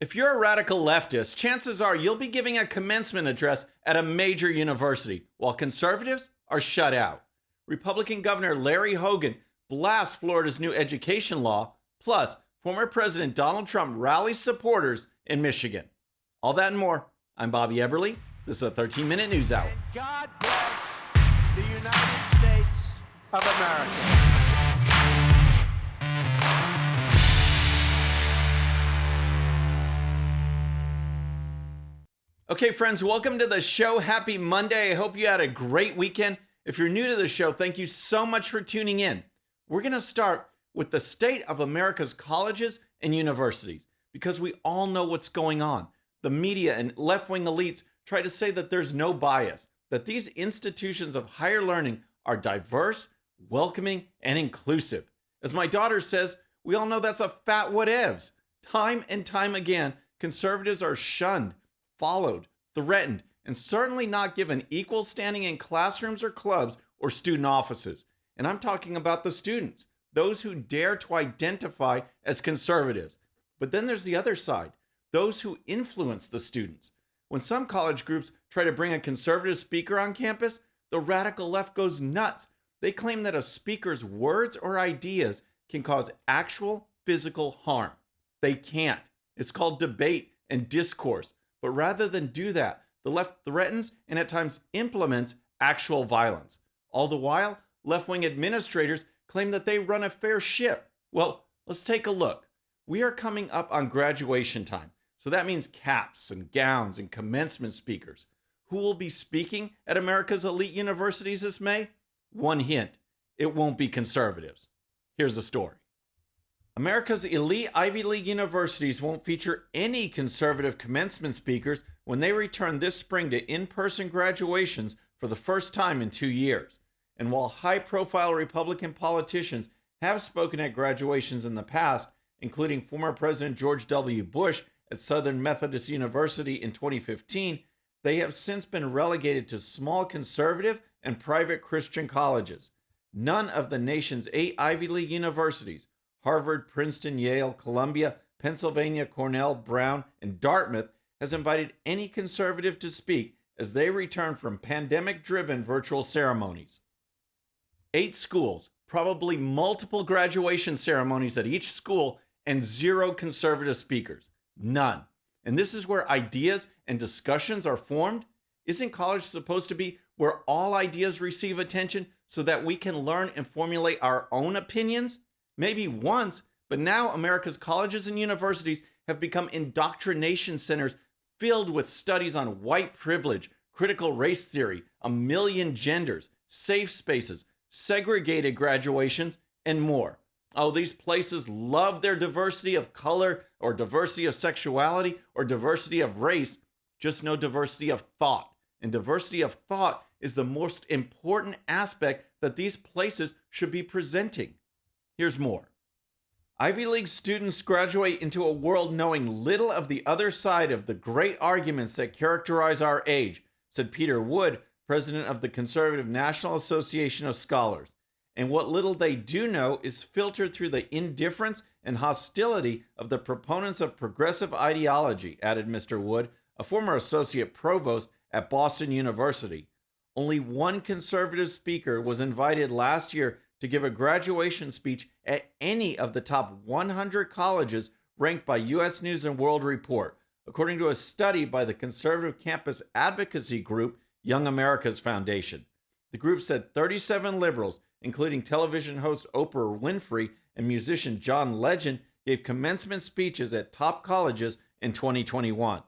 If you're a radical leftist, chances are you'll be giving a commencement address at a major university, while conservatives are shut out. Republican Governor Larry Hogan blasts Florida's new education law, plus former President Donald Trump rallies supporters in Michigan. All that and more. I'm Bobby Eberle. This is a 13-minute news hour. God bless the United States of America. Okay, friends, welcome to the show. Happy Monday. I hope you had a great weekend. If you're new to the show, thank you so much for tuning in. We're going to start with the state of America's colleges and universities because we all know what's going on. The media and left-wing elites try to say that there's no bias, that these institutions of higher learning are diverse, welcoming, and inclusive. As my daughter says, we all know that's a fat whatevs. Time and time again, conservatives are shunned, followed, threatened, and certainly not given equal standing in classrooms or clubs or student offices. And I'm talking about the students, those who dare to identify as conservatives. But then there's the other side, those who influence the students. When some college groups try to bring a conservative speaker on campus, the radical left goes nuts. They claim that a speaker's words or ideas can cause actual physical harm. They can't. It's called debate and discourse. But rather than do that, the left threatens and at times implements actual violence. All the while, left-wing administrators claim that they run a fair ship. Well, let's take a look. We are coming up on graduation time. So that means caps and gowns and commencement speakers. Who will be speaking at America's elite universities this May? One hint, it won't be conservatives. Here's the story. America's elite Ivy League universities won't feature any conservative commencement speakers when they return this spring to in-person graduations for the first time in 2 years. And while high-profile Republican politicians have spoken at graduations in the past, including former President George W. Bush at Southern Methodist University in 2015, they have since been relegated to small conservative and private Christian colleges. None of the nation's 8 Ivy League universities, Harvard, Princeton, Yale, Columbia, Pennsylvania, Cornell, Brown, and Dartmouth, has invited any conservative to speak as they return from pandemic-driven virtual ceremonies. 8 schools, probably multiple graduation ceremonies at each school, and 0 conservative speakers. None. And this is where ideas and discussions are formed? Isn't college supposed to be where all ideas receive attention so that we can learn and formulate our own opinions? Maybe once, but now America's colleges and universities have become indoctrination centers filled with studies on white privilege, critical race theory, a million genders, safe spaces, segregated graduations, and more. Oh, these places love their diversity of color or diversity of sexuality or diversity of race, just no diversity of thought. And diversity of thought is the most important aspect that these places should be presenting. Here's more. Ivy League students graduate into a world knowing little of the other side of the great arguments that characterize our age, said Peter Wood, president of the Conservative National Association of Scholars. And what little they do know is filtered through the indifference and hostility of the proponents of progressive ideology, added Mr. Wood, a former associate provost at Boston University. Only one conservative speaker was invited last year to give a graduation speech at any of the top 100 colleges ranked by U.S. News & World Report, according to a study by the conservative campus advocacy group Young America's Foundation. The group said 37 liberals, including television host Oprah Winfrey and musician John Legend, gave commencement speeches at top colleges in 2021.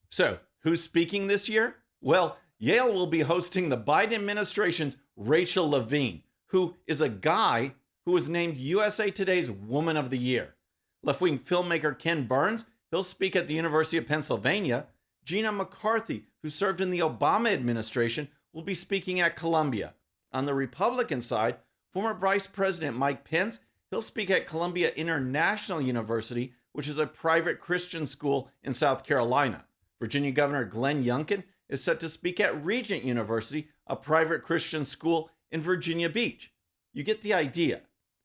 So, who's speaking this year? Well, Yale will be hosting the Biden administration's Rachel Levine, who is a guy who was named USA Today's Woman of the Year. Left-wing filmmaker Ken Burns, he'll speak at the University of Pennsylvania. Gina McCarthy, who served in the Obama administration, will be speaking at Columbia. On the Republican side, former Vice President Mike Pence, he'll speak at Columbia International University, which is a private Christian school in South Carolina. Virginia Governor Glenn Youngkin is set to speak at Regent University, a private Christian school in Virginia Beach. You get the idea.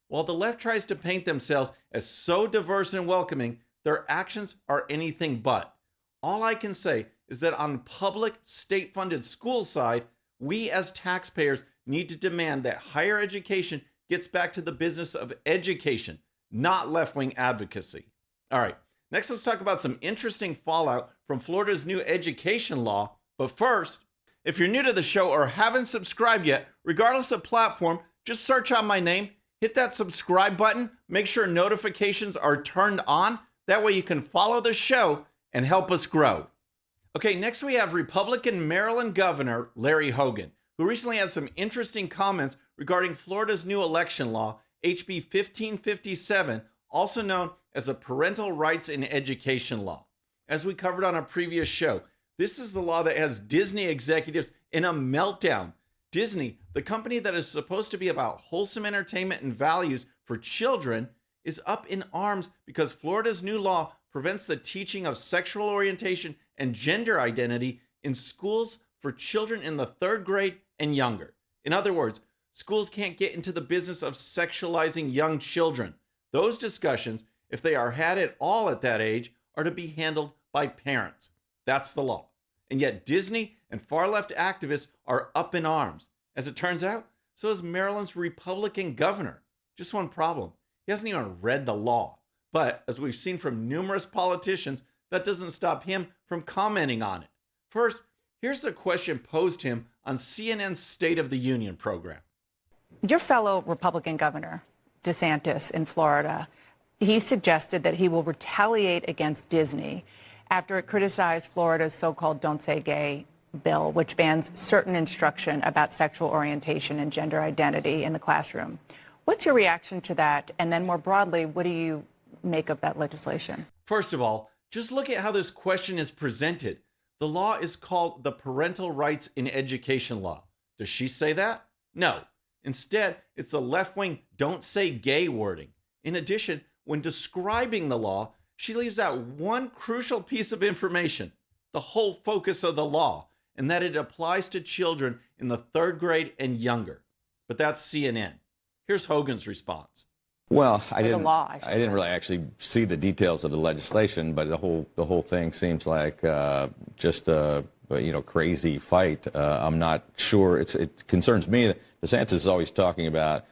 While the left tries to paint themselves as so diverse and welcoming, their actions are anything but. All I can say is that on public state-funded school side, we as taxpayers need to demand that higher education gets back to the business of education, not left-wing advocacy. All right, next let's talk about some interesting fallout from Florida's new education law. But first, if you're new to the show or haven't subscribed yet, regardless of platform, just search out my name, hit that subscribe button, make sure notifications are turned on. That way you can follow the show and help us grow. Okay, next we have Republican Maryland Governor Larry Hogan, who recently had some interesting comments regarding Florida's new election law, HB 1557, also known as the Parental Rights in Education Law. As we covered on a previous show, this is the law that has Disney executives in a meltdown. Disney, the company that is supposed to be about wholesome entertainment and values for children, is up in arms because Florida's new law prevents the teaching of sexual orientation and gender identity in schools for children in the 3rd grade and younger. In other words, schools can't get into the business of sexualizing young children. Those discussions, if they are had at all at that age, are to be handled by parents. That's the law. And yet Disney and far-left activists are up in arms. As it turns out, so is Maryland's Republican governor. Just one problem. He hasn't even read the law. But as we've seen from numerous politicians, that doesn't stop him from commenting on it. First, here's the question posed to him on CNN's State of the Union program. Your fellow Republican governor, DeSantis in Florida, he suggested that he will retaliate against Disney after it criticized Florida's so-called Don't Say Gay bill, which bans certain instruction about sexual orientation and gender identity in the classroom. What's your reaction to that? And then more broadly, what do you make of that legislation? First of all, just look at how this question is presented. The law is called the Parental Rights in Education Law. Does she say that? No. Instead, it's the left-wing Don't Say Gay wording. In addition, when describing the law, she leaves out one crucial piece of information, the whole focus of the law, and that it applies to children in the 3rd grade and younger. But that's CNN. Here's Hogan's response. Well, I didn't really actually see the details of the legislation, but the whole thing seems like just a crazy fight. I'm not sure. It concerns me that DeSantis is always talking about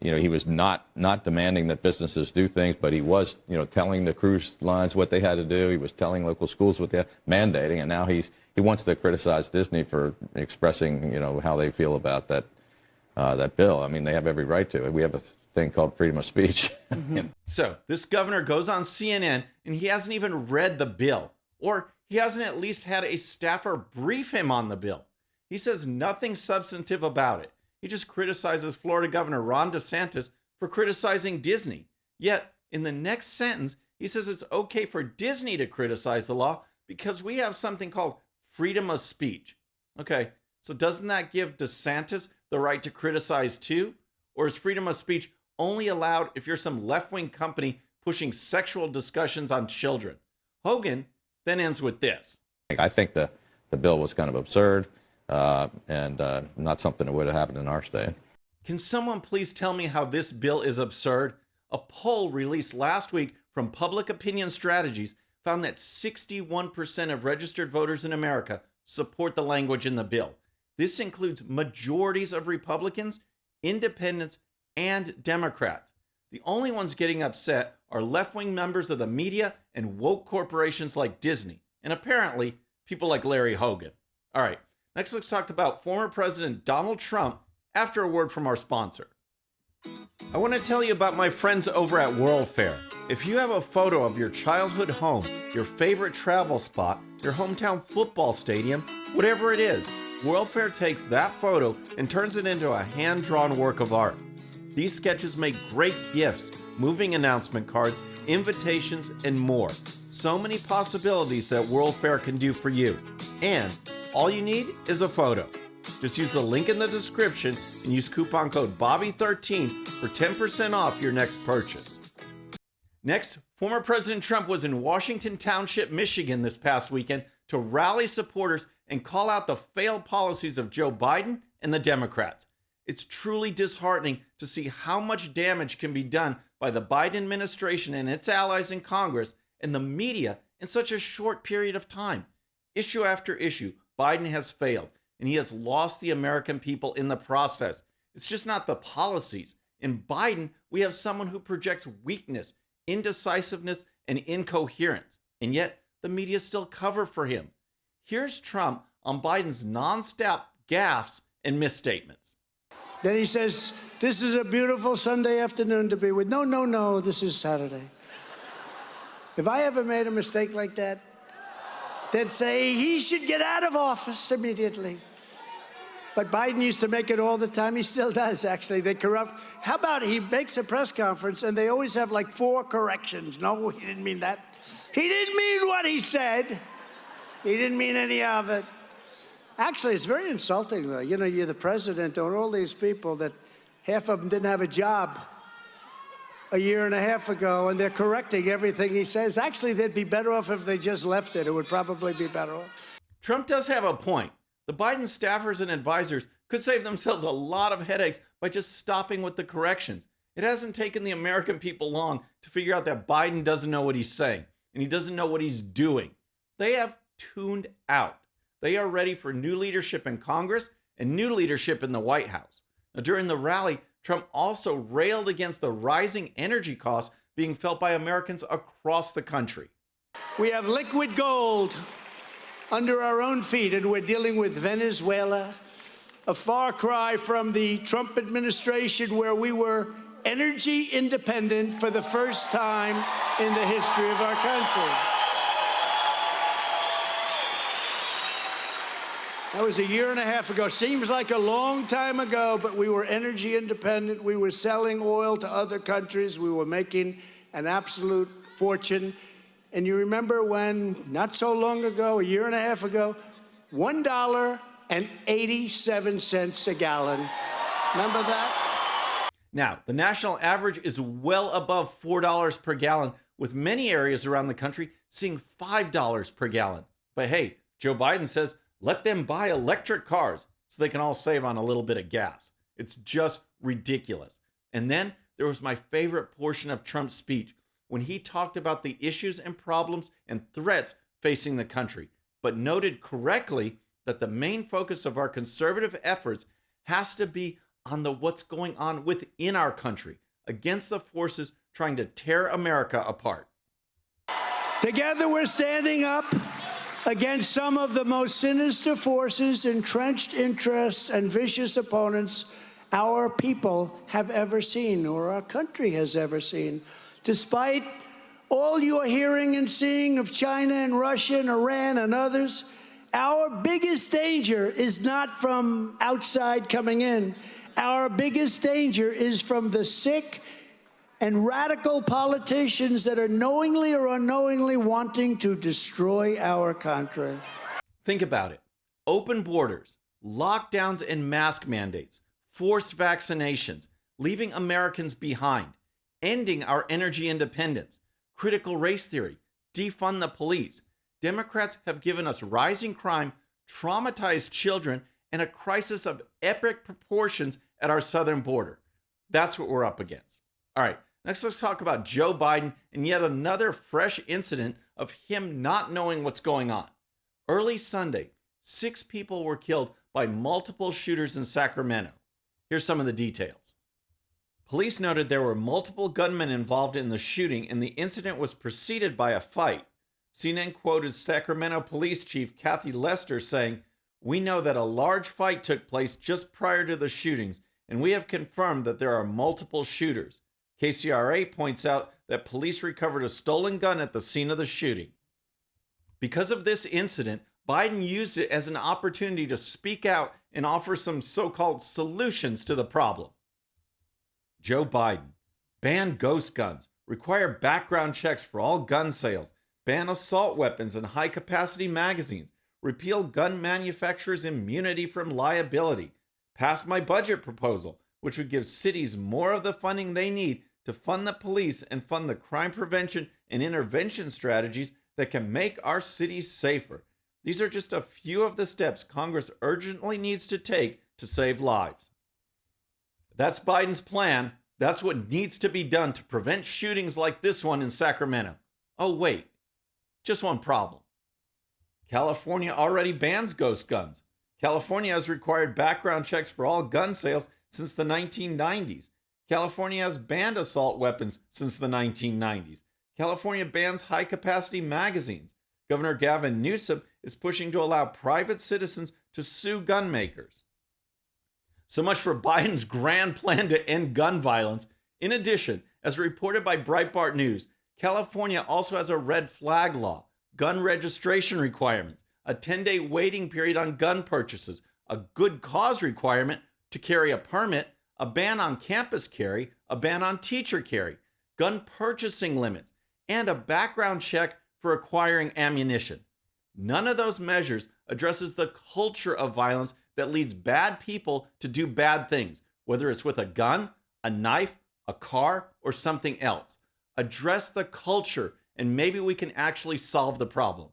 he was not demanding that businesses do things, but he was telling the cruise lines what they had to do. He was telling local schools what they had, mandating, and now he wants to criticize Disney for expressing how they feel about that bill. I mean, they have every right to it. We have a thing called freedom of speech. Mm-hmm. So this governor goes on CNN and he hasn't even read the bill, or he hasn't at least had a staffer brief him on the bill. He says nothing substantive about it. He just criticizes Florida Governor Ron DeSantis for criticizing Disney. Yet in the next sentence, he says it's okay for Disney to criticize the law because we have something called freedom of speech. Okay, so doesn't that give DeSantis the right to criticize too? Or is freedom of speech only allowed if you're some left-wing company pushing sexual discussions on children? Hogan then ends with this. I think the bill was kind of absurd and not something that would have happened in our state. Can someone please tell me how this bill is absurd? A poll released last week from Public Opinion Strategies found that 61% of registered voters in America support the language in the bill. This includes majorities of Republicans, independents, and Democrats. The only ones getting upset are left-wing members of the media and woke corporations like Disney, and apparently people like Larry Hogan. All right, next let's talk about former President Donald Trump after a word from our sponsor. I want to tell you about my friends over at World Fair. If you have a photo of your childhood home, your favorite travel spot, your hometown football stadium, whatever it is, World Fair takes that photo and turns it into a hand-drawn work of art. These sketches make great gifts, moving announcement cards, invitations, and more. So many possibilities that World Fair can do for you. And all you need is a photo. Just use the link in the description and use coupon code Bobby13 for 10% off your next purchase. Next, former President Trump was in Washington Township, Michigan this past weekend to rally supporters and call out the failed policies of Joe Biden and the Democrats. It's truly disheartening to see how much damage can be done by the Biden administration and its allies in Congress and the media in such a short period of time. Issue after issue, Biden has failed, and he has lost the American people in the process. It's just not the policies. In Biden, we have someone who projects weakness, indecisiveness, and incoherence, and yet the media still cover for him. Here's Trump on Biden's non-stop gaffes and misstatements. Then he says, this is a beautiful Sunday afternoon to be with. No, this is Saturday. If I ever made a mistake like that, they'd say he should get out of office immediately. But Biden used to make it all the time. He still does, actually. They corrupt. How about he makes a press conference and they always have like 4 corrections? No, he didn't mean that. He didn't mean what he said. He didn't mean any of it. Actually, it's very insulting, though. You know, you're the president, and all these people that half of them didn't have a job a year and a half ago, and they're correcting everything he says. Actually, they'd be better off if they just left it. It would probably be better off. Trump does have a point. The Biden staffers and advisors could save themselves a lot of headaches by just stopping with the corrections. It hasn't taken the American people long to figure out that Biden doesn't know what he's saying, and he doesn't know what he's doing. They have tuned out. They are ready for new leadership in Congress and new leadership in the White House. Now, during the rally, Trump also railed against the rising energy costs being felt by Americans across the country. We have liquid gold under our own feet, and we're dealing with Venezuela, a far cry from the Trump administration where we were energy independent for the first time in the history of our country. That was a year and a half ago. Seems like a long time ago, but we were energy independent. We were selling oil to other countries. We were making an absolute fortune. And you remember when, not so long ago, a year and a half ago, $1.87 a gallon. Remember that? Now, the national average is well above $4 per gallon, with many areas around the country seeing $5 per gallon. But hey, Joe Biden says, let them buy electric cars so they can all save on a little bit of gas. It's just ridiculous. And then there was my favorite portion of Trump's speech when he talked about the issues and problems and threats facing the country, but noted correctly that the main focus of our conservative efforts has to be on what's going on within our country against the forces trying to tear America apart. Together we're standing up against some of the most sinister forces, entrenched interests, and vicious opponents our people have ever seen or our country has ever seen. Despite all you're hearing and seeing of China and Russia and Iran and others, our biggest danger is not from outside coming in. Our biggest danger is from the sick and radical politicians that are knowingly or unknowingly wanting to destroy our country. Think about it. Open borders, lockdowns and mask mandates, forced vaccinations, leaving Americans behind, ending our energy independence, critical race theory, defund the police. Democrats have given us rising crime, traumatized children, and a crisis of epic proportions at our southern border. That's what we're up against. All right. Next, let's talk about Joe Biden and yet another fresh incident of him not knowing what's going on. Early Sunday, 6 people were killed by multiple shooters in Sacramento. Here's some of the details. Police noted there were multiple gunmen involved in the shooting, and the incident was preceded by a fight. CNN quoted Sacramento Police Chief Kathy Lester saying, "We know that a large fight took place just prior to the shootings, and we have confirmed that there are multiple shooters." KCRA points out that police recovered a stolen gun at the scene of the shooting. Because of this incident, Biden used it as an opportunity to speak out and offer some so-called solutions to the problem. Joe Biden: ban ghost guns, require background checks for all gun sales, ban assault weapons and high-capacity magazines, repeal gun manufacturers' immunity from liability, pass my budget proposal, which would give cities more of the funding they need to fund the police and fund the crime prevention and intervention strategies that can make our cities safer. These are just a few of the steps Congress urgently needs to take to save lives. That's Biden's plan. That's what needs to be done to prevent shootings like this one in Sacramento. Oh, wait, just one problem. California already bans ghost guns. California has required background checks for all gun sales since the 1990s. California has banned assault weapons since the 1990s. California bans high-capacity magazines. Governor Gavin Newsom is pushing to allow private citizens to sue gun makers. So much for Biden's grand plan to end gun violence. In addition, as reported by Breitbart News, California also has a red flag law, gun registration requirements, a 10-day waiting period on gun purchases, a good cause requirement to carry a permit, a ban on campus carry, a ban on teacher carry, gun purchasing limits, and a background check for acquiring ammunition. None of those measures addresses the culture of violence that leads bad people to do bad things, whether it's with a gun, a knife, a car, or something else. Address the culture, and maybe we can actually solve the problem.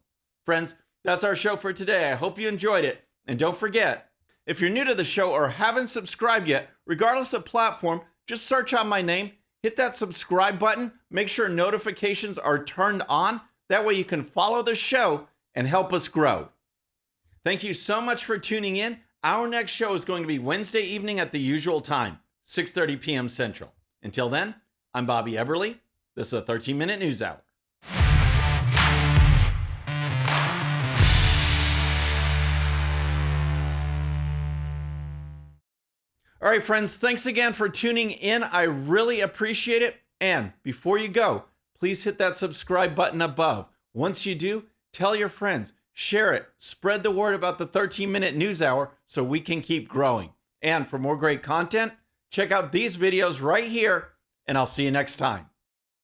Friends, that's our show for today. I hope you enjoyed it. And don't forget, if you're new to the show or haven't subscribed yet, regardless of platform, just search out my name, hit that subscribe button, make sure notifications are turned on. That way you can follow the show and help us grow. Thank you so much for tuning in. Our next show is going to be Wednesday evening at the usual time, 6:30 p.m. Central. Until then, I'm Bobby Eberle. This is a 13-minute news hour. All right, friends, thanks again for tuning in. I really appreciate it. And before you go, please hit that subscribe button above. Once you do, tell your friends, share it, spread the word about the 13-minute news hour so we can keep growing. And for more great content, check out these videos right here, and I'll see you next time.